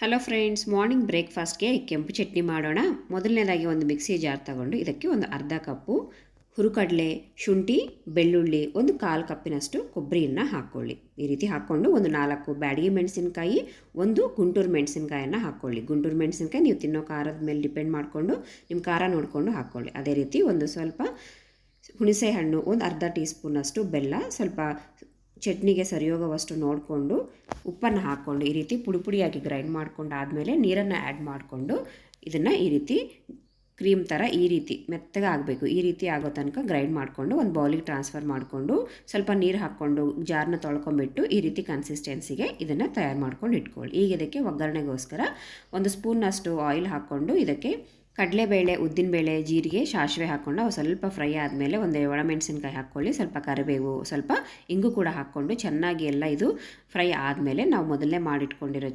Hello friends, morning ಬ್ರೇಕ್ಫಾಸ್ಟ್ಗೆ ಕೆಂಪು ಚಟ್ನಿ ಮಾಡೋಣ. ಮೊದಲನೇದಾಗಿ ಒಂದು ಮಿಕ್ಸಿ ಜಾರ್ ತಗೊಂಡು ಇದಕ್ಕೆ ಒಂದು ಅರ್ಧ ಕಪ್ಪು ಹುರುಕಡಲೆ, ಶುಂಠಿ, ಬೆಳ್ಳುಳ್ಳಿ, ಒಂದು 1/4 ಕಪ್ಪಿನಷ್ಟು ಕೊಬ್ಬರಿಯನ್ನು ಹಾಕ್ಕೊಳ್ಳಿ. ಈ ರೀತಿ ಹಾಕ್ಕೊಂಡು ಒಂದು 4 ಬ್ಯಾಡಗಿ ಮೆಣಸಿನಕಾಯಿ, ಒಂದು ಗುಂಟೂರು ಮೆಣಸಿನಕಾಯನ್ನು ಹಾಕ್ಕೊಳ್ಳಿ. ಗುಂಟೂರು ಮೆಣಸಿನಕಾಯಿ ನೀವು ತಿನ್ನೋ ಖಾರದ ಮೇಲೆ ಡಿಪೆಂಡ್ ಮಾಡಿಕೊಂಡು ನಿಮ್ಮ ಖಾರ ನೋಡಿಕೊಂಡು ಹಾಕ್ಕೊಳ್ಳಿ. ಅದೇ ರೀತಿ ಒಂದು ಸ್ವಲ್ಪ ಹುಣಸೆ ಹಣ್ಣು, ಒಂದು ಅರ್ಧ ಟೀ ಸ್ಪೂನಷ್ಟು ಬೆಲ್ಲ, ಸ್ವಲ್ಪ ಚಟ್ನಿಗೆ ಸರಿಯೋಗುವಷ್ಟು ನೋಡಿಕೊಂಡು ಉಪ್ಪನ್ನು ಹಾಕ್ಕೊಂಡು ಈ ರೀತಿ ಪುಡಿಯಾಗಿ ಗ್ರೈಂಡ್ ಮಾಡ್ಕೊಂಡು ಆದಮೇಲೆ ನೀರನ್ನು ಆ್ಯಡ್ ಮಾಡಿಕೊಂಡು ಇದನ್ನು ಈ ರೀತಿ ಕ್ರೀಮ್ ಥರ ಈ ರೀತಿ ಮೆತ್ತಗೆ ಆಗಬೇಕು. ಈ ರೀತಿ ಆಗೋ ತನಕ ಗ್ರೈಂಡ್ ಮಾಡಿಕೊಂಡು ಒಂದು ಬೌಲಿಗೆ ಟ್ರಾನ್ಸ್ಫರ್ ಮಾಡಿಕೊಂಡು ಸ್ವಲ್ಪ ನೀರು ಹಾಕ್ಕೊಂಡು ಜಾರ್ನ ತೊಳ್ಕೊಂಬಿಟ್ಟು ಈ ರೀತಿ ಕನ್ಸಿಸ್ಟೆನ್ಸಿಗೆ ಇದನ್ನು ತಯಾರು ಮಾಡ್ಕೊಂಡು ಇಟ್ಕೊಳ್ಳಿ. ಈಗ ಇದಕ್ಕೆ ಒಗ್ಗರಣೆಗೋಸ್ಕರ ಒಂದು ಸ್ಪೂನ್ನಷ್ಟು ಆಯಿಲ್ ಹಾಕ್ಕೊಂಡು ಇದಕ್ಕೆ ಕಡಲೆಬೇಳೆ, ಉದ್ದಿನಬೇಳೆ, ಜೀರಿಗೆ, ಸಾಸಿವೆ ಹಾಕ್ಕೊಂಡು ಅವು ಸ್ವಲ್ಪ ಫ್ರೈ ಆದಮೇಲೆ ಒಂದು ಒಣಮೆಣಸಿನ್ಕಾಯಿ ಹಾಕ್ಕೊಳ್ಳಿ, ಸ್ವಲ್ಪ ಕರಿಬೇವು, ಸ್ವಲ್ಪ ಇಂಗು ಕೂಡ ಹಾಕ್ಕೊಂಡು ಚೆನ್ನಾಗಿ ಎಲ್ಲ ಇದು ಫ್ರೈ ಆದಮೇಲೆ ನಾವು ಮೊದಲೇ ಮಾಡಿಟ್ಕೊಂಡಿರೋ